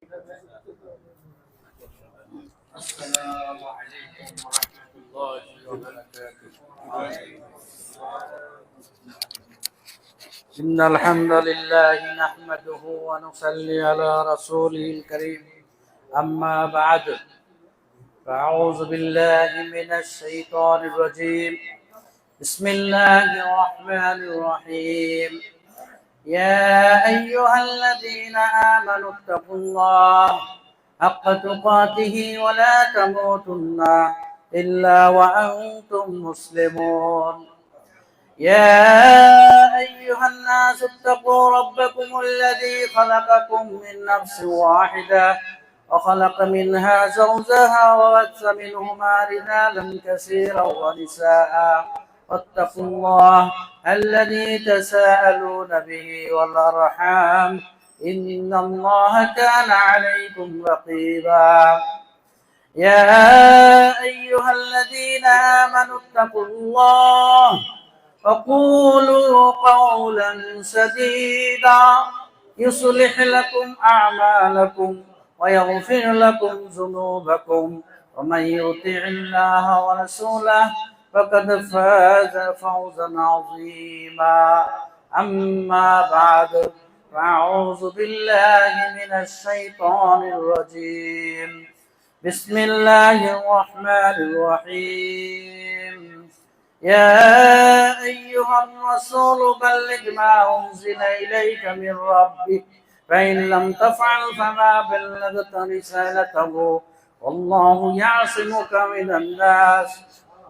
السلام عليكم ورحمة الله وبركاته. إن الحمد لله نحمده ونصلي على رسوله الكريم. أما بعد، فأعوذ بالله من الشيطان الرجيم. بسم الله الرحمن الرحيم. يا أيها الذين آمنوا اتقوا الله حق تقاته ولا تموتن إلا وأنتم مسلمون. يا أيها الناس اتقوا ربكم الذي خلقكم من نفس واحدة وخلق منها زوجها وبث منهما رجالا كثيرا ونساء واتقوا الله الذي تساءلون به والأرحام إن الله كان عليكم رقيبا. يا أيها الذين آمنوا اتقوا الله وقولوا قولا سديدا يصلح لكم أعمالكم ويغفر لكم ذنوبكم ومن يطع الله ورسوله فقد فاز فوزا عظيما. أما بعد، فأعوذ بالله من الشيطان الرجيم. بسم الله الرحمن الرحيم. يا أيها الرسول بلغ ما أنزل إليك من ربك فإن لم تفعل فما بلغت رسالته والله يعصمك من الناس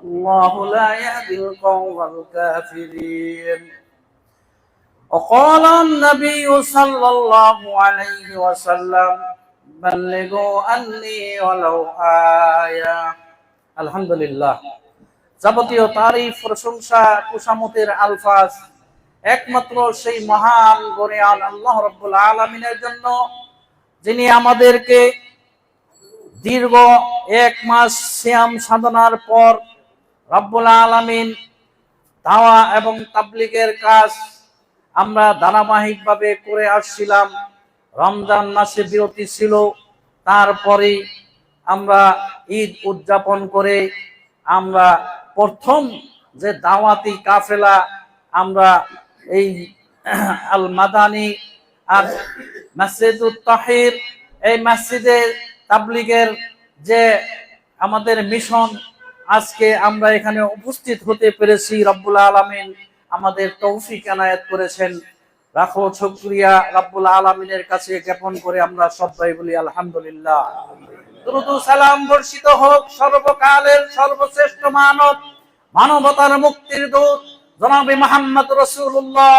الله لا يهدي القوم الكافرين. وقال النبي صلى الله عليه وسلم بلغوا عني ولو آية. الحمد لله। যাবতীয় তারিফ, প্রশংসা, কুসামতের আলফাজ একমাত্র সেই মহান গরিয়ান আল্লাহ রাব্বুল আলামিনের জন্য, যিনি আমাদেরকে দীর্ঘ 1 মাস সিয়াম সাধনার পর রব্বুল আলামিন দাওয়া এবং তাবলীগের কাজ আমরা ধারাবাহিকভাবে করে আসছিলাম। রমজান মাসে বিরতি ছিল, তারপরে আমরা ঈদ উদযাপন করে আমরা প্রথম যে দাওয়াতি কাফেলা আমরা এই আল মাদানী আর মসজিদুত তাহির, এই মসজিদে তাবলীগের যে আমাদের মিশন, আজকে আমরা এখানে উপস্থিত হতে পেরেছি। রব্বুল আলামিন আমাদের তৌফিক এনায়েত করেছেন। লাখো শুকরিয়া রব্বুল আলামিনের কাছে জ্ঞাপন করে আমরা সবাই বলি আলহামদুলিল্লাহ। দুরূদ ও সালাম বর্ষিত হোক সর্বকালের সর্বশ্রেষ্ঠ মানব, মানবতার মুক্তির দূত জনাবে মুহাম্মদ রাসূলুল্লাহ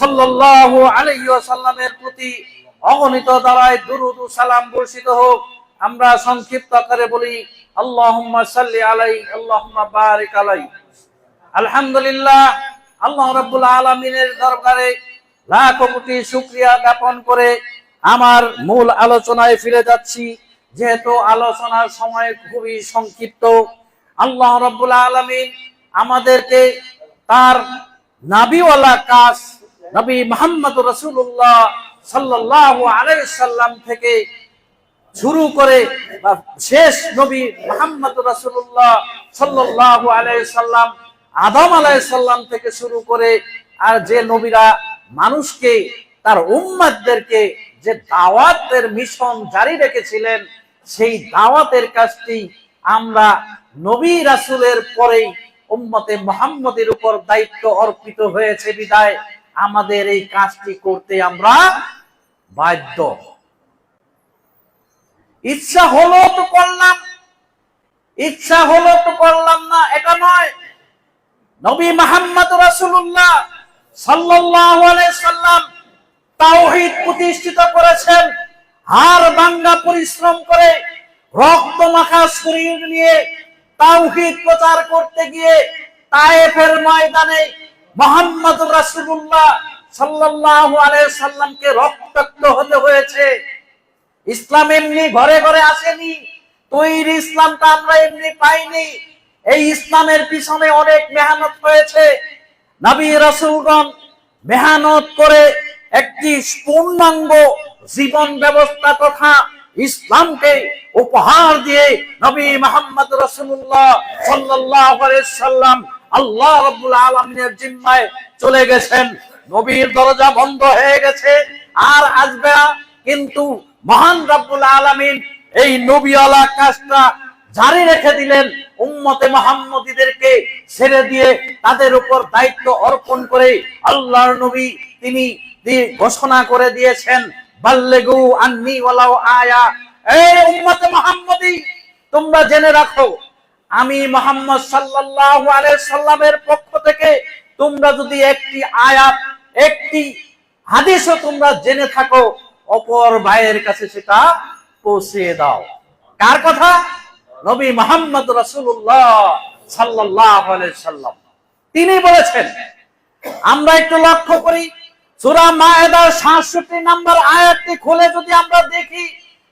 সাল্লাল্লাহু আলাইহি ওয়াসাল্লামের প্রতি অগণিত দ্বারায় দুরূদ ও সালাম বর্ষিত হোক। আমরা সংক্ষিপ্ত আকারে বলি আল্লাহুম্মা সাল্লি আলাইহি আল্লাহুম্মা বারিক আলাইহি। আলহামদুলিল্লাহ, আল্লাহ রাব্বুল আলামিনের দরবারে লাখ কোটি শুকরিয়া জ্ঞাপন করে আমার মূল আলোচনায় ফিরে যাচ্ছি। যেহেতু আলোচনার সময় খুবই সংক্ষিপ্ত, আল্লাহ রাব্বুল আলামিন আমাদেরকে তার নবীওয়ালা কাজ নবী মুহাম্মদ রাসূলুল্লাহ সাল্লাল্লাহু আলাইহি সাল্লাম থেকে শুরু করে শেষ নবী মুহাম্মদ রাসূলুল্লাহ সাল্লাল্লাহু আলাইহি সাল্লাম আদম আলাইহিস সালাম থেকে শুরু করে আর যে নবীরা মানুষকে, তার উম্মতদেরকে যে দাওয়াতের মিশন জারি রেখেছিলেন, সেই দাওয়াতের কাজটি আমরা নবী রাসূলের পরেই উম্মতে মুহাম্মদের উপর দায়িত্ব অর্পিত হয়েছে বিধায় আমাদের এই কাজটি করতে আমরা বাধ্য। ইচ্ছা হলো তো করলাম, ইচ্ছা হলো তো করলাম না, এটা নয়। নবী মুহাম্মদ রাসূলুল্লাহ সাল্লাল্লাহু আলাইহি সাল্লাম তাওহীদ প্রতিষ্ঠিত করেছেন। হাড় ভাঙা পরিশ্রম করে রক্ত মাখা শরীর নিয়ে তাওহীদ প্রচার করতে গিয়ে তায়েফের ময়দানে মুহাম্মদ রাসূলুল্লাহ সাল্লাল্লাহু আলাইহি সাল্লামকে রক্তাক্ত হতে হয়েছে। ইসলাম এমনি ঘরে ঘরে আসেনি, তৈরি ইসলামটা আমরা এমনি পাইনি। এই ইসলামের পিছনে অনেক মেহনত হয়েছে। নবী রাসূলগণ মেহনত করে একটি পূর্ণাঙ্গ জীবন ব্যবস্থা তথা ইসলামকে উপহার দিয়ে নবী মুহাম্মদ রাসূলুল্লাহ সাল্লাল্লাহু আলাইহি সাল্লাম আল্লাহ রাব্বুল আলামিনের জিম্মায় চলে গেছেন। নবীর দরজা বন্ধ হয়ে গেছে, আর আসবে না, কিন্তু মহান রাব্বুল আলামিন এই নবীওয়ালা কাজটা জারি রেখে দিলেন। উম্মতে মুহাম্মদীদেরকে ছেড়ে দিয়ে তাদের উপর দায়িত্ব অর্পণ করে আল্লাহর নবী তিনি ঘোষণা করে দিয়েছেন, বাল্লিগু আন্নী ওয়ালাউ আয়া। এই উম্মতে মুহাম্মদী, তোমরা জেনে রাখো, আমি মুহাম্মদ সাল্লাল্লাহু আলাইহি সাল্লামের পক্ষ থেকে তোমরা যদি একটি আয়াত, একটি হাদিসও তোমরা জেনে থাকো, অপর ভাইয়ের কাছে সেটা পৌঁছে দাও। কার কথা? নবী মুহাম্মদ রাসূলুল্লাহ সাল্লাল্লাহু আলাইহি সাল্লাম তিনি বলেছেন। আমরা একটু লক্ষ্য করি, সূরা মায়েদার ৬৭ নম্বর আয়াতটি খুলে যদি আমরা দেখি,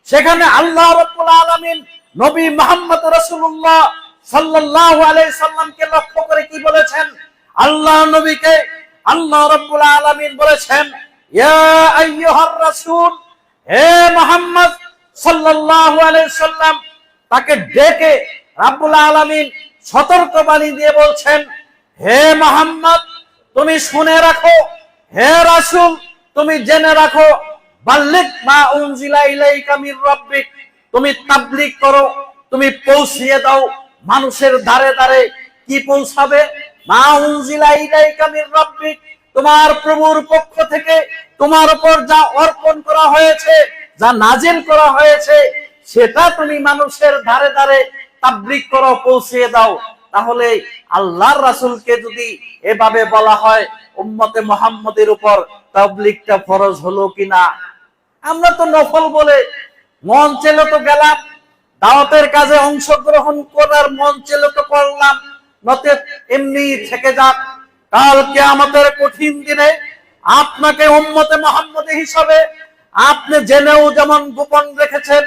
সেখানে আল্লাহ রাব্বুল আলামিন নবী মুহাম্মদ রাসূলুল্লাহ সাল্লাল্লাহু আলাইহি সাল্লামকে লক্ষ্য করে কি বলেছেন? আল্লাহ নবীকে আল্লাহ রাব্বুল আলামিন বলেছেন, ইয়া আইয়ুহার রাসূল, হে মুহাম্মদ সাল্লাল্লাহু আলাইহি সাল্লাম, তাকে ডেকে রাব্বুল আলামিন সতর্কবাণী দিয়ে বলছেন, হে মুহাম্মদ, তুমি শুনে রাখো, হে রাসূল তুমি জেনে রাখো, বাল্লিগ মা উনজিলা ইলাইকা মির রাব্বিক, তুমি তাবলীগ করো, তুমি পৌঁছিয়ে দাও মানুষের দ্বারে দ্বারে। কি পৌঁছাবে? মা উনজিলা ইলাইকা মির রাব্বিক, তোমার প্রভুর পক্ষ থেকে তোমার উপর যা অর্পণ করা হয়েছে, যা নাজিল করা হয়েছে, সেটা তুমি মানুষের ধারে ধারে তাবলীগ করো, পৌঁছিয়ে দাও। তাহলে আল্লাহর রাসূলকে যদি এভাবে বলা হয়, উম্মতে মুহাম্মদের উপর তাবলীগটা ফরজ হলো কিনা? আমরা তো নফল বলে মন চেলো তো গেলাম, দাওয়াতের কাজে অংশগ্রহণ করার মন চেলো তো করলাম, নতে এমনি থেকে যাক। কাল কিয়ামতের কঠিন দিনে আপনাকে উম্মতে মুহাম্মদী হিসাবে আপনি জেনেও যেমন গোপন রেখেছেন,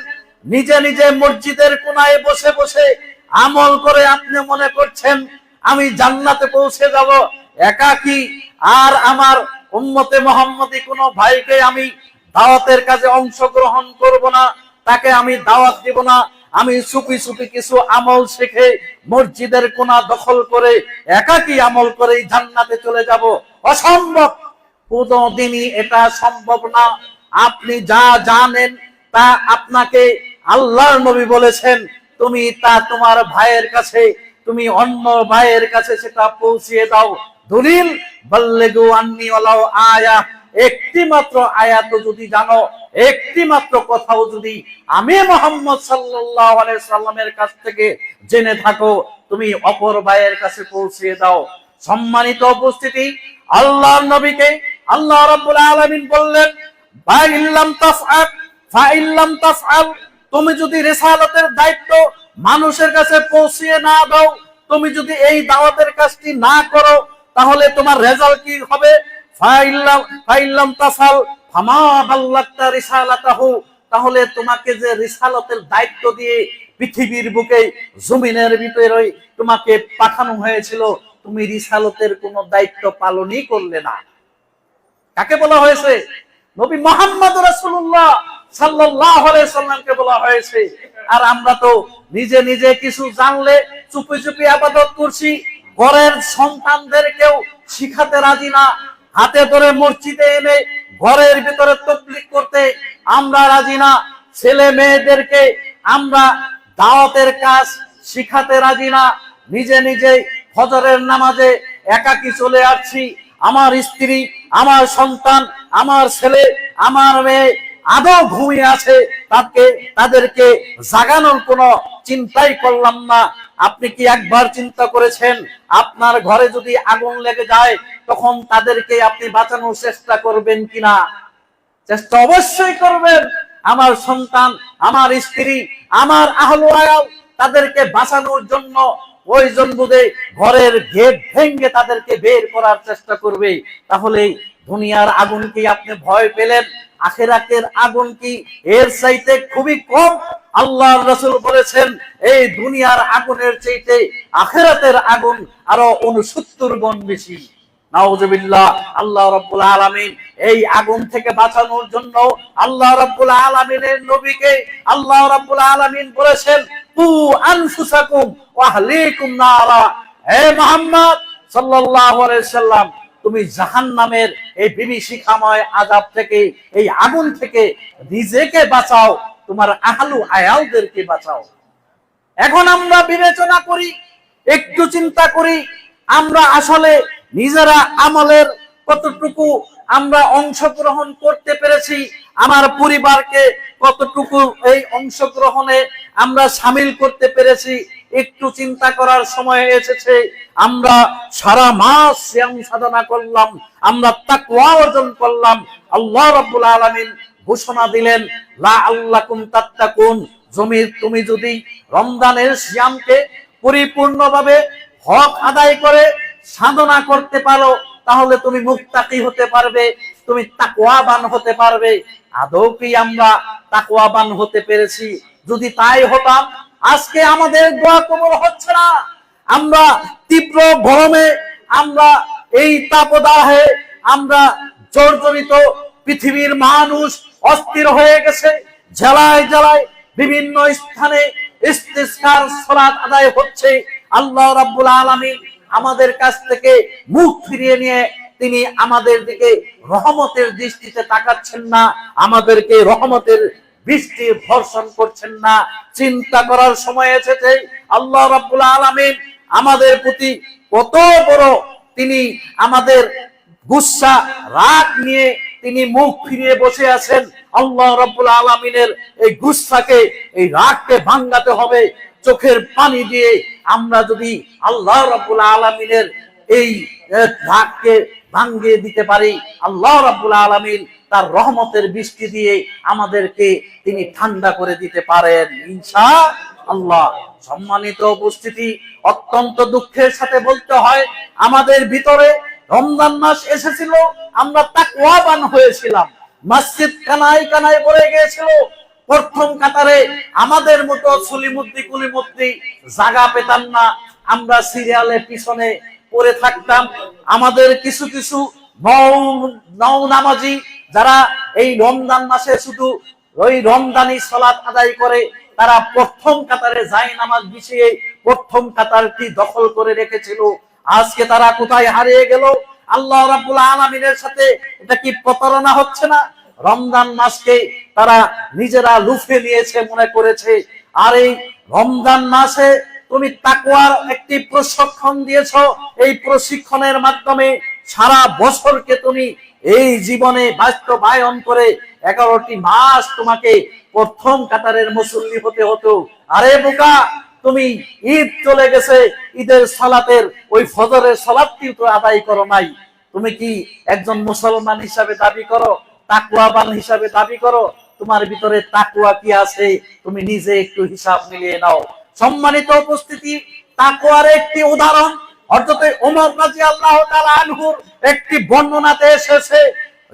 নিজে নিজে মসজিদের কোনায় বসে বসে আমল করে আপনি মনে করছেন আমি জান্নাতে পৌঁছে যাব একাকী, আর আমার উম্মতে মুহাম্মদী কোনো ভাইকে আমি দাওয়াতের কাজে অংশগ্রহণ করব না, তাকে আমি দাওয়াত দিব না, আমি চুপি চুপি কিছু আমল শিখে মসজিদের কোনা দখল করে একাকী আমল করে জান্নাতে চলে যাব। অসম্ভব, কোনদিনই এটা সম্ভব না। আপনি যা জানেন তা আপনাকে আল্লাহর নবী বলেছেন, তুমি তা তোমার ভাইয়ের কাছে, তুমি অন্য ভাইয়ের কাছে সেটা পৌঁছিয়ে দাও। দলিল, বাল্লিগু আন্নী ওয়ালাউ আয়া, একটি মাত্র আয়াত যদি জানো, একটি মাত্র কথাও যদি আমি মুহাম্মদ সাল্লাল্লাহু আলাইহি সাল্লামের কাছ থেকে জেনে থাকো, তুমি অপর ভাইয়ের কাছে পৌঁছিয়ে দাও। সম্মানিত উপস্থিতি, আল্লাহর নবীকে আল্লাহ রাব্বুল আলামিন বললেন, ফাইল্লাম তাফআল ফাইল্লাম তাফআল, তুমি যদি রিসালাতের দায়িত্ব মানুষের কাছে পৌঁছিয়ে না দাও, তুমি যদি এই দাওয়াতের কাজটি না করো, তাহলে তোমার রেজাল্ট কি হবে? ফাইল্লাম তাফআল ফামা বাল্লাগতা রিসালাতাহু, তাহলে তোমাকে যে রিসালাতের দায়িত্ব দিয়ে পৃথিবীর বুকে জমিনের ভিতরে তোমাকে পাঠানো হয়েছিল, তুমি রিসালাতের কোনো দায়িত্ব পালনই করলে না। কাকে বলা হয়েছে? নবী মুহাম্মদ রাসূলুল্লাহ সাল্লাল্লাহু আলাইহি সাল্লামকে বলা হয়েছে। আর আমরা তো নিজে নিজে কিছু জানলে চুপি চুপি ইবাদত করছি, ঘরের সন্তানদেরকেও শিখাতে রাজি না, হাতে ধরে মসজিদে এনে ঘরের ভিতরে তাবলীগ করতে আমরা রাজি না, ছেলে মেয়েদেরকে আমরা দাওয়াতের কাজ শিখাতে রাজি না, নিজে নিজে ফজরের নামাজে একাকী চলে আসছি, আমার স্ত্রী, আমার সন্তান, আমার ছেলে, আমার মেয়ে আদৌ ঘুমিয়ে আছে, তাদেরকে জাগানোর কোনো চিন্তাই করলাম না। আপনি কি একবার চিন্তা করেছেন আপনার ঘরে যদি আগুন লেগে যায় তখন তাদেরকে আপনি বাঁচানোর চেষ্টা করবেন কিনা? চেষ্টা অবশ্যই করবেন। আমার সন্তান, আমার স্ত্রী, আমার আহলে আয়াল, তাদেরকে বাঁচানোর জন্য প্রয়োজন বোধে ঘরের গেট ভেঙে তাদেরকে বের করার চেষ্টা করবে। তাহলে দুনিয়ার আগুন কি আপনি ভয় পেলেন? আখিরাতের আগুন কি এর চাইতে খুবই কম? আল্লাহর রাসূল বলেছেন, এই দুনিয়ার আগুনের চাইতে আখিরাতের আগুন আরো 69 গুণ বেশি। নাউজুবিল্লাহ। আল্লাহ রাব্বুল আলামিন এই আগুন থেকে বাঁচানোর জন্য আল্লাহ রাব্বুল আলামিনের নবীকে আল্লাহ রাব্বুল আলামিন বলেছেন, কু আনফুসাকুম ওয়া আহলিকুম নারা। হে মুহাম্মদ সাল্লাল্লাহু আলাইহি সাল্লাম, তুমি জাহান্নামের এই বিভীষিকাময় আযাব থেকে, এই আগুন থেকে নিজেকে বাঁচাও, তোমার আহলু আয়ালদেরকে বাঁচাও। এখন আমরা বিবেচনা করি, একটু চিন্তা করি, আমরা আসলে নিজেরা আমলের কতটুকু আমরা অংশগ্রহণ করতে পেরেছি, আমার পরিবারকে কতটুকু এই অংশগ্রহণে আমরা সামিল করতে পেরেছি। একটু চিন্তা করার সময় এসেছে। আমরা সারা মাস সিয়াম সাধনা করলাম, আমরা তাকওয়া অর্জন করলাম। আল্লাহ রাব্বুল আলামিন ঘোষণা দিলেন, লা আল্লাকুম তাত্তাকুন, তুমি যদি রমজানের সিয়ামকে পরিপূর্ণভাবে হক আদায় করে সাধনা করতে পারো, তাহলে তুমি মুত্তাকি হতে পারবে, তুমি তাকওয়াবান হতে পারবে। আদৌ কি আমরা তাকওয়াবান হতে পেরেছি? যদি তাই হতাম, আজকে আমাদের দোয়া কবুল হচ্ছে না। আমরা তীব্র গরমে, আমরা এই তাপদাহে আমরা জর্জরিত, পৃথিবীর মানুষ অস্থির হয়ে গেছে। জেলায় জেলায় বিভিন্ন স্থানে ইস্তিসকার সালাত আদায় হচ্ছে। আল্লাহ রাব্বুল আলামিন আমাদের কাছ থেকে মুখ ফিরিয়ে নিয়ে তিনি আমাদের দিকে রহমতের দৃষ্টিতে তাকাচ্ছেন না, আমাদেরকে রহমতের বৃষ্টি বর্ষণ করছেন না। চিন্তা করার সময় এসেছে, আল্লাহ রাব্বুল আলামিন আমাদের প্রতি কত বড় তিনি আমাদের গুসা রাগ নিয়ে তিনি মুখ ফিরিয়ে বসে আছেন। আল্লাহ রাব্বুল আলামিনের এই গুসাকে, এই রাগকে ভাঙাতে হবে চোখের পানি দিয়ে। আমরা যদি আল্লাহ রাব্বুল আলামিনের এই রাগকে ভাঙিয়ে দিতে পারি, আল্লাহ রাব্বুল আলামিন তার রহমতের বৃষ্টি দিয়ে আমাদেরকে তিনি ঠান্ডা করে দিতে পারেন ইনশাআল্লাহ। সম্মানিত উপস্থিতি, অত্যন্ত দুঃখের সাথে বলতে হয়, আমাদের ভিতরে রমজান মাস এসেছিল, আমরা তাকওয়াবান হয়েছিলাম, মসজিদ কানায় কানায় ভরে গিয়েছিল। প্রথম কাতারে আমাদের মতো সুলিমুদ্দি কুলিমুদ্দি জায়গা পেতাম না, আমরা সিরিয়ালে পিছনে পড়ে থাকতাম। আমাদের কিছু কিছু নও নামাজি যারা এই রমজান মাসে শুধু ওই রমজানি সালাত আদায় করে, তারা প্রথম কাতারে যায় নামাজ বিছিয়ে প্রথম কাতারটি দখল করে রেখেছিল। আজকে তারা কোথায় হারিয়ে গেল? আল্লাহ রাব্বুল আলামিনের সাথে এটা কি প্রতারণা হচ্ছে না? রমজান মাসকে তারা নিজেরা লুফে নিয়েছে, মনে করেছে। আর এই রমজান মাসে তুমি তাকওয়ার একটি প্রশিক্ষণ দিয়েছো, এই প্রশিক্ষণের মাধ্যমে সারা বছরকে তুমি এই জীবনে বাস্তবায়ন করে 11টি মাস তোমাকে প্রথম কাতারের মুসল্লি হতে হতো। আরে বোকা, তুমি ঈদ চলে গেছে, ঈদের সালাতের ওই ফজরের সালাতটিও তো আদায় করো নাই। তুমি কি একজন মুসলমান হিসাবে দাবি করো, তাকওয়াবান হিসাবে দাবি করো? তোমার ভিতরে তাকওয়া কি আছে তুমি নিজে একটু হিসাব মিলিয়ে নাও। সম্মানিত উপস্থিতি, তাকওয়ার একটি উদাহরণ হযরত ওমর রাদিয়াল্লাহু তাআলা আনহুর একটি বর্ণনাতে এসেছে।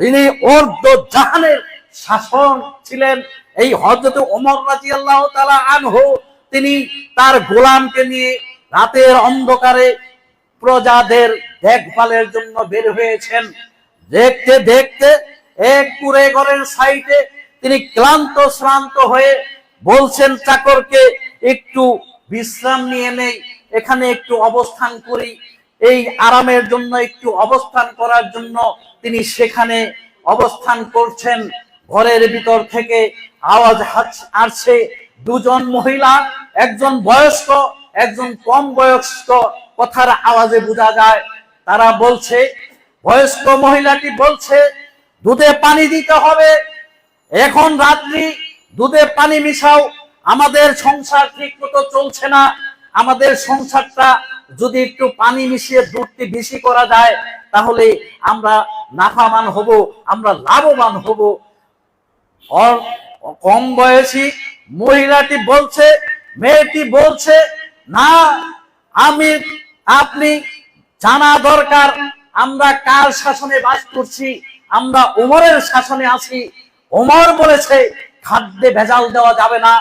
ইনি অর্ধ জাহানের শাসন ছিলেন। এই হযরত ওমর রাদিয়াল্লাহু তাআলা আনহু তিনি তার গোলামকে নিয়ে রাতের অন্ধকারে প্রজাদের দেখভালের জন্য বের হয়েছেন। দেখতে দেখতে এক কুঁড়ে ঘরের সাইডে তিনি ক্লান্ত শ্রান্ত হয়ে বলছেন চাকরকে, একটু বিশ্রাম নিয়ে নেই, এখানে একটু অবস্থান করি। এই আরামের জন্য, একটু অবস্থান করার জন্য তিনি সেখানে অবস্থান করছেন। ঘরের ভিতর থেকে আওয়াজ আসছে। দুজন মহিলা, একজন বয়স্ক, একজন কম বয়স্ক, কথার আওয়াজে বোঝা যায়। তারা বলছে, বয়স্ক মহিলাটি বলছে, দুধে পানি দিতে হবে, এখন রাত্রি, দুধে পানি মিশাও, আমাদের সংসার ঠিক মতো চলছে না, আমাদের সংসারটা যদি একটু পানি মিশিয়ে দুধটি বেশি করা যায় তাহলে আমরা নাফামান হব, আমরা লাভবান হব। কম বয়সী মহিলাটি বলছে, মেয়েটি বলছে, না, আপনি জানা দরকার আমরা কার শাসনে বাস করছি, আমরা ওমরের শাসনে আছি। ওমর বলেছে খাদ্যে ভেজাল দেওয়া যাবে না,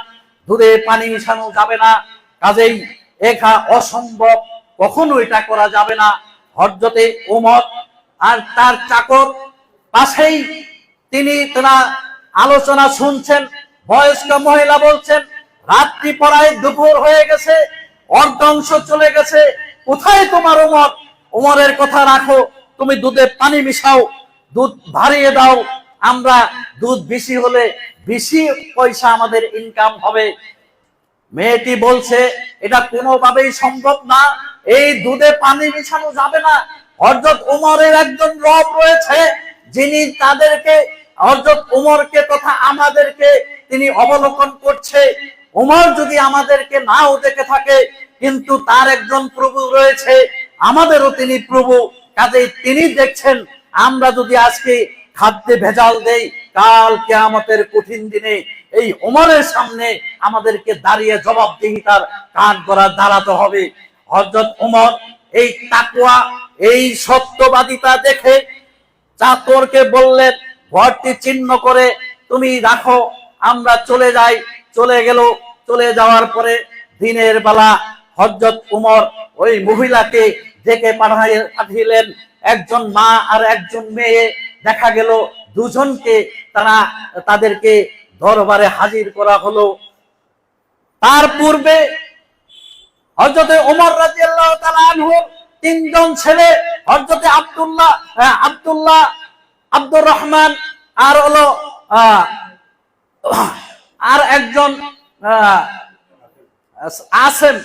দুধে পানি মিশানো যাবে না, কাজেই এটা অসম্ভব, কখনো এটা করা যাবে না। হযরতে ওমর আর তার চাকর পাশেই তিনি তারা আলোচনা শুনছেন। বয়স্ক মহিলা বলছেন, রাত্রি পড়ায় দুপুর হয়ে গেছে, অর্ধাংশ চলে গেছে, কোথায় তোমার ওমর? ওমরের কথা রাখো, তুমি দুধে পানি মিশাও, দুধ বাড়িয়ে দাও, আমরা দুধ বেশি হলে বেশি পয়সা আমাদের ইনকাম হবে। মেয়েটি বলছে, এটা কোনোভাবেই সম্ভব না, এই দুধে পানি মিশানো যাবে না। হযরত ওমরের একজন রব রয়েছে, যিনি তাদেরকে, হযরত ওমরকে তথা আমাদেরকে তিনি অবলোকন করছে। ওমর যদি আমাদেরকে নাও দেখে থাকে, কিন্তু তার একজন প্রভু রয়েছে, আমাদেরও তিনি প্রভু, কাজেই তিনি দেখছেন। আমরা যদি আজকে খাদ্যে ভেজাল দেই, কাল কিয়ামতের কঠিন দিনে এই ওমরের সামনে আমাদেরকে দাঁড়িয়ে জবাবদিহিতার কাঠ গড়া দাঁড়াতে হবে। হযরত ওমর এই তাকওয়া, এই সত্যবাদিতা দেখে চাকরকে বললেন, ঘরটি চিহ্ন করে তুমি রাখো, আমরা চলে যাই। চলে গেল। চলে যাওয়ার পরে দিনের বেলা হযরত ওমর ওই মহিলাকে ডেকে পাঠাইলেন। একজন মা আর একজন মেয়ে, দেখা গেল দুজনকে তাদেরকে দরবারে হাজির করা হলো। তার পূর্বে হযরত ওমর রাদিয়াল্লাহু তাআলা আনহু তিনজন ছেলে, হযরত আব্দুল্লাহ, আব্দুর রহমান আর হলো আর একজন আসেম,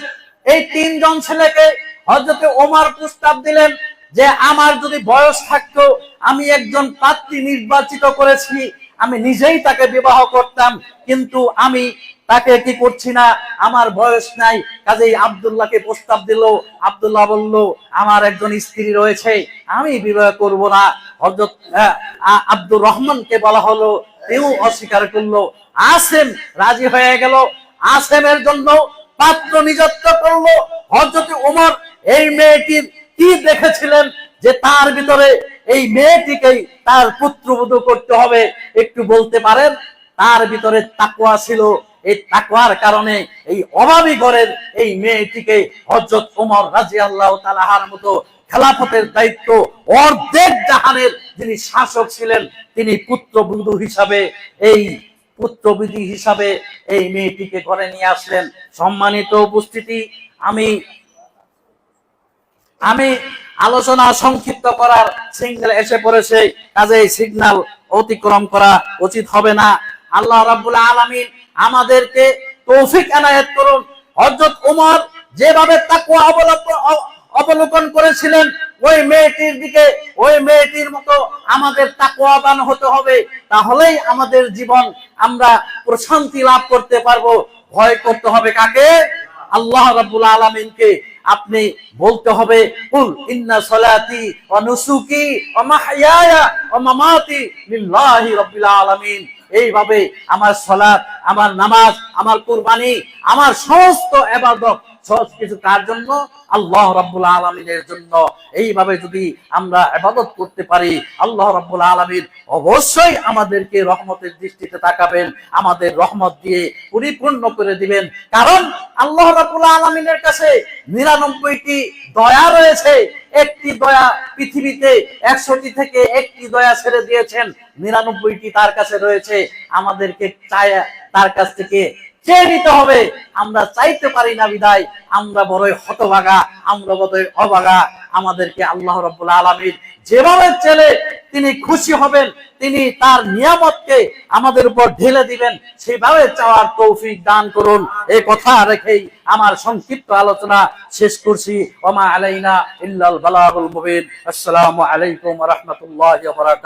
এই তিনজন ছেলেকে হযরত ওমর প্রস্তাব দিলেন যে আমার যদি বয়স থাকতো, আমি একজন পাত্রী নির্বাচিত করেছি, আমি নিজেই তাকে বিবাহ করতাম, কিন্তু আমি তাকে কি করছি না, আমার বয়স নাই। কাজেই আব্দুল্লাহকে প্রস্তাব দিল। আব্দুল্লাহ বলল, আমার একজন স্ত্রী রয়েছে, আমি বিবাহ করব না। হযরত আব্দুর রহমানকে বলা হলো, তেও অস্বীকার করলো। আসেম রাজি হয়ে গেল। আসেমের জন্য পাত্র নিযুক্ত করলো। হযরত ওমর এই মেয়েটির কি দেখেছিলেন যে তার ভিতরে এই মেয়েটিকেই তার পুত্রবধূ করতে হবে, একটু বলতে পারেন? তার ভিতরে তাকওয়া ছিল। এই তাকওয়ার কারণে এই অভাবী ঘরের এই মেয়েটিকে হযরত ওমর রাদিয়াল্লাহু তাআলার মতো খেলাফতের দায়িত্ব, অর্ধেক জাহানের যিনি শাসক ছিলেন, তিনি পুত্রবধূ হিসাবে এই মেয়েটিকে ঘরে নিয়ে আসলেন। সম্মানিত উপস্থিতি, আমি আলোচনা সংক্ষিপ্ত করার সিগন্যাল এসে পড়েছে, কাজেই সিগন্যাল অতিক্রম করা উচিত হবে না। আল্লাহ রাব্বুল আলামিন আমাদেরকে তৌফিক এনায়েত করুন। হযরত ওমর যেভাবে তাকওয়া অবলোকন করেছিলেন, ওই মেয়েটির দিকে, ওই মেয়েটির মতো আমাদের তাকওয়াবান হতে হবে, তাহলেই আমাদের জীবন আমরা প্রশান্তি লাভ করতে পারবো। ভয় করতে হবে কাকে? আল্লাহ রাব্বুল আলামিনকে। আপনি বলতে হবে, কুল ইন্না সালাতি ওয়া নুসুকি ওয়া মাহইয়ায়া ওয়া মামাতি লিল্লাহি রাব্বিল আলামিন। এইভাবে আমার সালাত, আমার নামাজ, আমার কুরবানি, আমার সমস্ত ইবাদত সব কিছু কার জন্য? আল্লাহ রাব্বুল আলামিনের জন্য। এইভাবে যদি আমরা ইবাদত করতে পারি, আল্লাহ রাব্বুল আলামিন অবশ্যই আমাদেরকে রহমতের দৃষ্টিতে তাকাবেন, আমাদের রহমত দিয়ে পরিপূর্ণ করে দিবেন। কারণ আল্লাহ রাব্বুল আলামিনের কাছে 99টি দয়া রয়েছে। একটি দয়া পৃথিবীতে 100টি থেকে একটি দয়া ছেড়ে দিয়েছেন, 99টি তার কাছে রয়েছে। আমাদেরকে তার কাছ থেকে চেয়ে নিতে হবে। আমরা চাইতে পারি না বিদায় আমরা বড়ই হতভাগা, আমরা বড়ই অভাগা। আমাদেরকে আল্লাহ রাব্বুল আলামিন যেভাবে চেলে তিনি খুশি হবেন, তিনি তার নিয়ামতকে আমাদের উপর ঢেলে দিবেন, সেভাবে চাওয়ার তৌফিক দান করুন। এই কথা রেখেই আমার সংক্ষিপ্ত আলোচনা শেষ করছি। ওয়া মা আলাইনা ইল্লাল বালাগুল মুবিন। আসসালামু আলাইকুম ওয়া রাহমাতুল্লাহি ওয়া বারাকাতুহু।